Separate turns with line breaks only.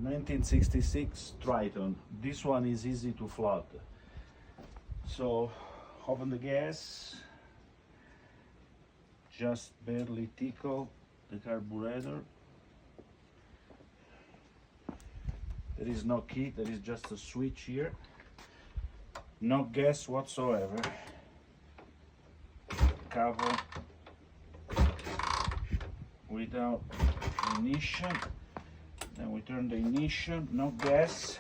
1966 Triton. This one is easy to flood. So open the gas, just barely tickle the carburetor. There is no key, there is just a switch here. No gas whatsoever. Cover without ignition. Then we turn the ignition, no gas.